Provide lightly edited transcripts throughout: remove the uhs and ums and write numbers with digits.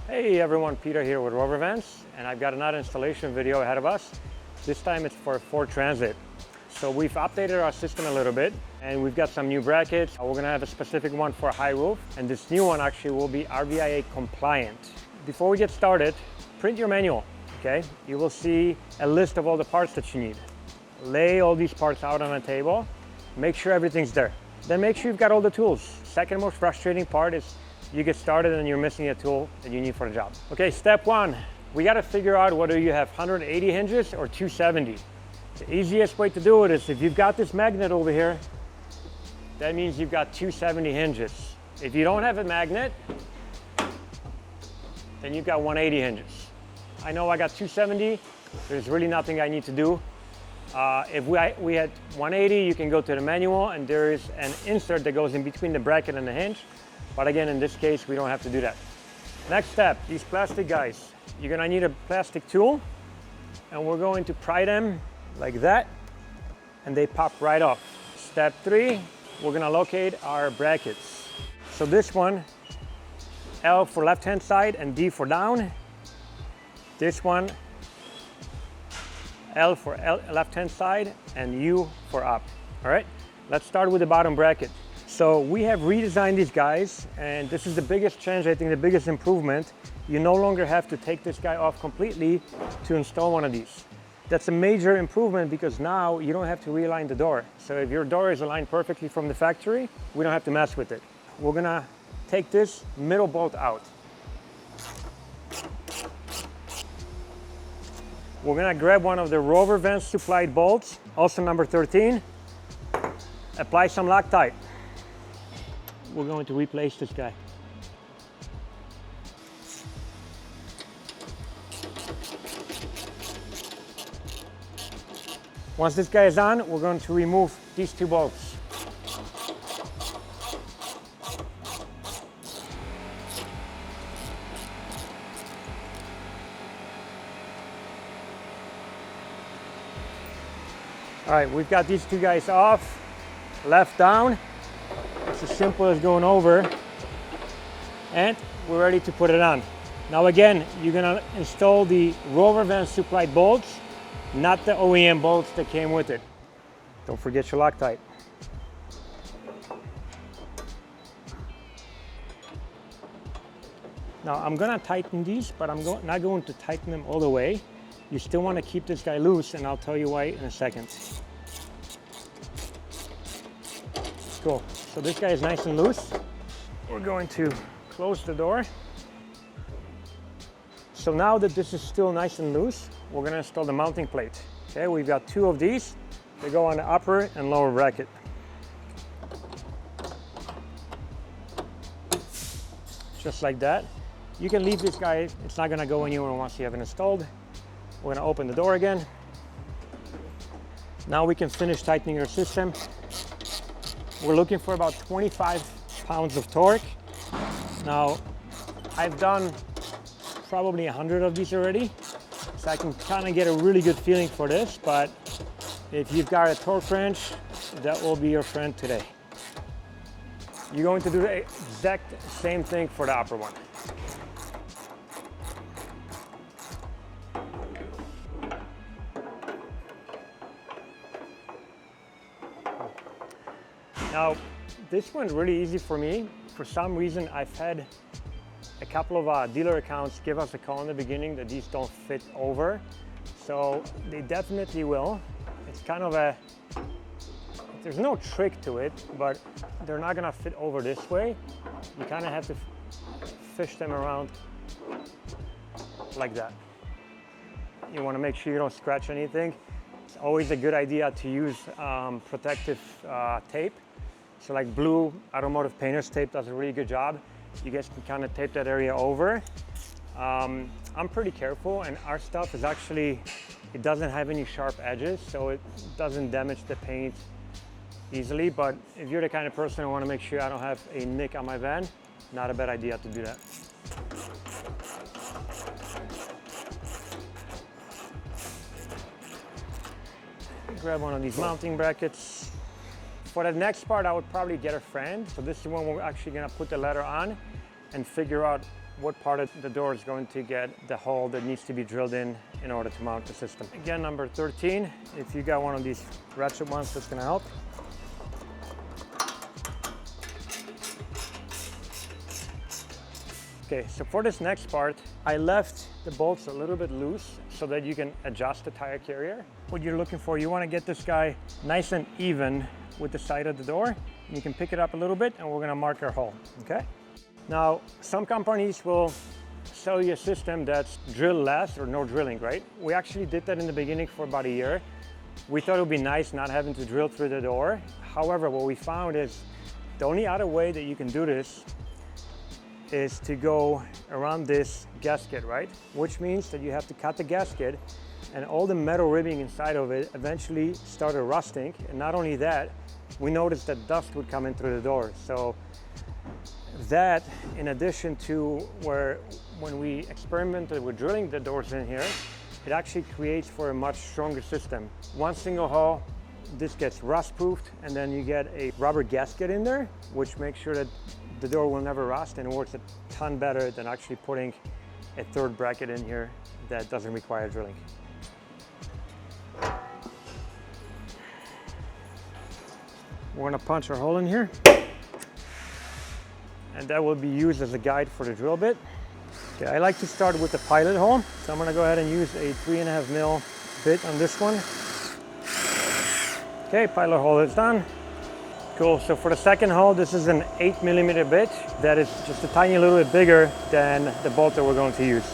Hey everyone, Peter here with Rover Vans, and I've got another installation video ahead of us. This time it's for Ford Transit. So we've updated our system a little bit, and we've got some new brackets. We're gonna have a specific one for a high roof, and this new one actually will be RVIA compliant. Before we get started, print your manual, okay? You will see a list of all the parts that you need. Lay all these parts out on a table, make sure everything's there. Then make sure you've got all the tools. Second most frustrating part is you get started and you're missing a tool that you need for the job. Okay, step one, we gotta figure out whether you have 180 hinges or 270. The easiest way to do it is if you've got this magnet over here, that means you've got 270 hinges. If you don't have a magnet, then you've got 180 hinges. I know I got 270, there's really nothing I need to do. If we had 180, you can go to the manual and there is an insert that goes in between the bracket and the hinge. But again, in this case, we don't have to do that. Next step, these plastic guys. You're gonna need a plastic tool, and we're going to pry them like that, and they pop right off. Step three, we're gonna locate our brackets. So this one, L for left-hand side and D for down. This one, L for left-hand side and U for up. All right, let's start with the bottom bracket. So we have redesigned these guys, and this is the biggest change, I think the biggest improvement. You no longer have to take this guy off completely to install one of these. That's a major improvement because now you don't have to realign the door. So if your door is aligned perfectly from the factory, we don't have to mess with it. We're gonna take this middle bolt out. We're gonna grab one of the Rover Vans supplied bolts, also number 13, apply some Loctite. We're going to replace this guy. Once this guy is on, we're going to remove these two bolts. All right, we've got these two guys off, left down. It's as simple as going over, and we're ready to put it on. Now again, you're gonna install the Rover Vans supplied bolts, not the OEM bolts that came with it. Don't forget your Loctite. Now I'm gonna tighten these, but I'm not going to tighten them all the way. You still wanna keep this guy loose, and I'll tell you why in a second. Cool. So this guy is nice and loose. We're going to close the door. So now that this is still nice and loose, we're going to install the mounting plate. Okay, we've got two of these. They go on the upper and lower bracket. Just like that. You can leave this guy. It's not going to go anywhere once you have it installed. We're going to open the door again. Now we can finish tightening our system. We're looking for about 25 pounds of torque. Now, I've done probably 100 of these already, so I can kind of get a really good feeling for this, but if you've got a torque wrench, that will be your friend today. You're going to do the exact same thing for the upper one. Now, this one's really easy for me. For some reason, I've had a couple of dealer accounts give us a call in the beginning that these don't fit over. So they definitely will. It's kind of there's no trick to it, but they're not gonna fit over this way. You kind of have to fish them around like that. You wanna make sure you don't scratch anything. It's always a good idea to use protective tape. So like blue automotive painter's tape does a really good job. You guys can kind of tape that area over. I'm pretty careful, and our stuff is actually, it doesn't have any sharp edges, so it doesn't damage the paint easily. But if you're the kind of person who want to make sure I don't have a nick on my van, not a bad idea to do that. Grab one of these mounting brackets. For the next part, I would probably get a friend. So this is when we're actually gonna put the leather on and figure out what part of the door is going to get the hole that needs to be drilled in order to mount the system. Again, number 13, if you got one of these ratchet ones, that's gonna help. Okay, so for this next part, I left the bolts a little bit loose so that you can adjust the tire carrier. What you're looking for, you want to get this guy nice and even with the side of the door. You can pick it up a little bit and we're going to mark our hole, okay? Now, some companies will sell you a system that's drill less or no drilling, right? We actually did that in the beginning for about a year. We thought it would be nice not having to drill through the door. However, what we found is the only other way that you can do this is to go around this gasket, right? Which means that you have to cut the gasket and all the metal ribbing inside of it eventually started rusting. And not only that, we noticed that dust would come in through the door. So that, in addition to when we experimented with drilling the doors in here, it actually creates for a much stronger system. One single hole, this gets rust proofed, and then you get a rubber gasket in there, which makes sure that the door will never rust, and it works a ton better than actually putting a third bracket in here that doesn't require drilling. We're gonna punch our hole in here, and that will be used as a guide for the drill bit. Okay, I like to start with the pilot hole, so I'm gonna go ahead and use a 3.5 mil bit on this one. Okay, pilot hole is done. Cool, so for the second hole, this is an 8mm bit that is just a tiny little bit bigger than the bolt that we're going to use.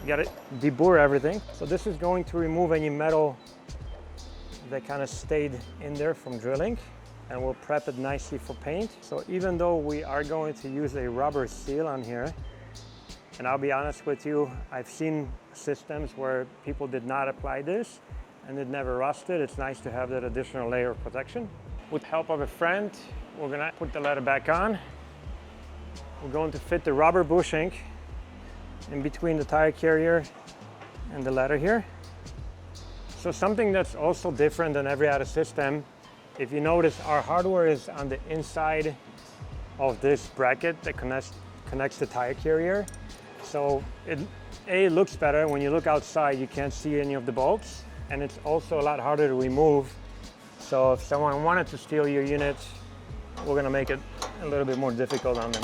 You gotta debore everything. So this is going to remove any metal that kind of stayed in there from drilling, and we'll prep it nicely for paint. So even though we are going to use a rubber seal on here, and I'll be honest with you, I've seen systems where people did not apply this and it never rusted. It's nice to have that additional layer of protection. With the help of a friend, we're gonna put the ladder back on. We're going to fit the rubber bushing in between the tire carrier and the ladder here. So something that's also different than every other system, if you notice, our hardware is on the inside of this bracket that connects the tire carrier. So it looks better. When you look outside, you can't see any of the bolts, and it's also a lot harder to remove. So if someone wanted to steal your unit, we're gonna make it a little bit more difficult on them.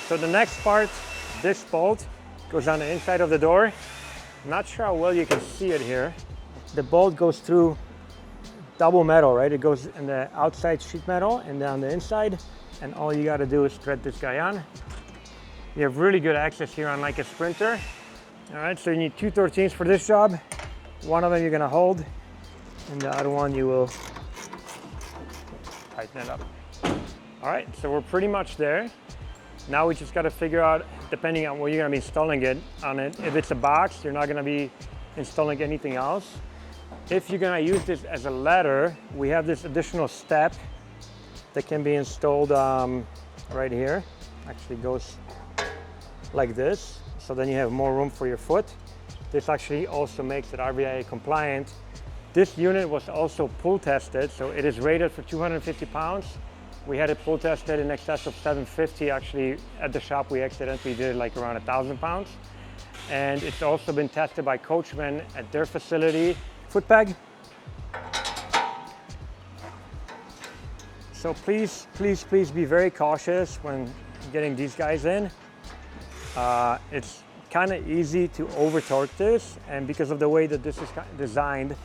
So the next part, this bolt goes on the inside of the door. I'm not sure how well you can see it here. The bolt goes through double metal, right? It goes in the outside sheet metal and then on the inside, and all you gotta do is thread this guy on. You have really good access here, unlike a Sprinter. All right, so you need 2/13 for this job. One of them you're gonna hold, and the other one you will tighten it up. All right, so we're pretty much there. Now we just gotta figure out, depending on where you're gonna be installing it on it. If it's a box, you're not gonna be installing anything else. If you're gonna use this as a ladder, we have this additional step that can be installed right here. Actually goes like this, so then you have more room for your foot. This actually also makes it RVIA compliant. This unit was also pull tested, so it is rated for 250 pounds. We had it pull tested in excess of 750. Actually, at the shop we accidentally did like around 1,000 pounds. And it's also been tested by Coachmen at their facility. Foot peg. So please, please, please be very cautious when getting these guys in. It's kind of easy to over torque this, and because of the way that this is designed,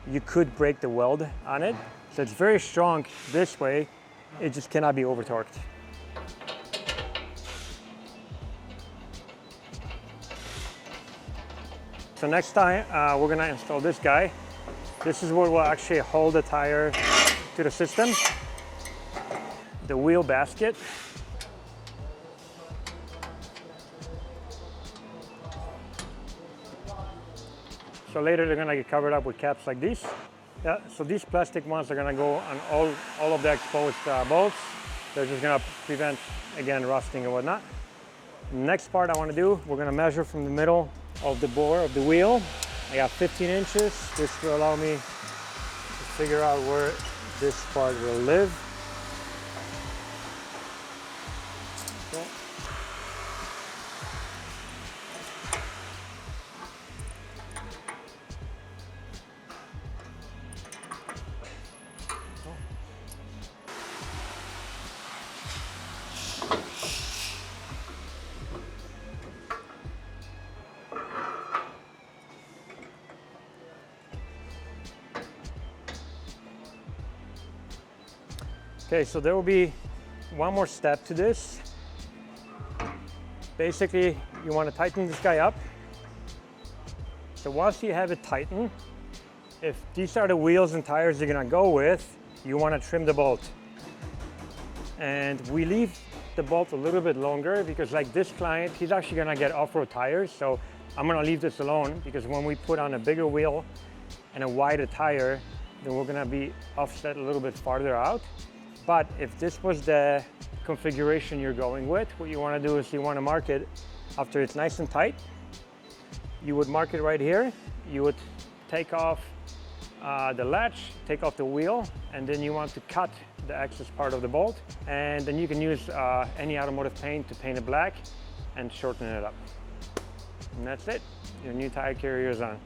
you could break the weld on it. So it's very strong this way, it just cannot be over torqued. So next time we're gonna install this guy. This is what will actually hold the tire to the system. The wheel basket. So later they're gonna get covered up with caps like these. Yeah, so these plastic ones are gonna go on all of the exposed bolts. They're just gonna prevent, again, rusting and whatnot. Next part I wanna do, we're gonna measure from the middle of the bore of the wheel I got 15 inches. This will allow me to figure out where this part will live. Okay. Okay, so there will be one more step to this. Basically, you want to tighten this guy up. So once you have it tightened, if these are the wheels and tires you're gonna go with, you want to trim the bolt. And we leave the bolt a little bit longer because like this client, he's actually gonna get off-road tires. So I'm gonna leave this alone because when we put on a bigger wheel and a wider tire, then we're gonna be offset a little bit farther out. But if this was the configuration you're going with, what you want to do is you want to mark it after it's nice and tight. You would mark it right here. You would take off the latch, take off the wheel, and then you want to cut the excess part of the bolt. And then you can use any automotive paint to paint it black and shorten it up. And that's it. Your new tire carrier is on.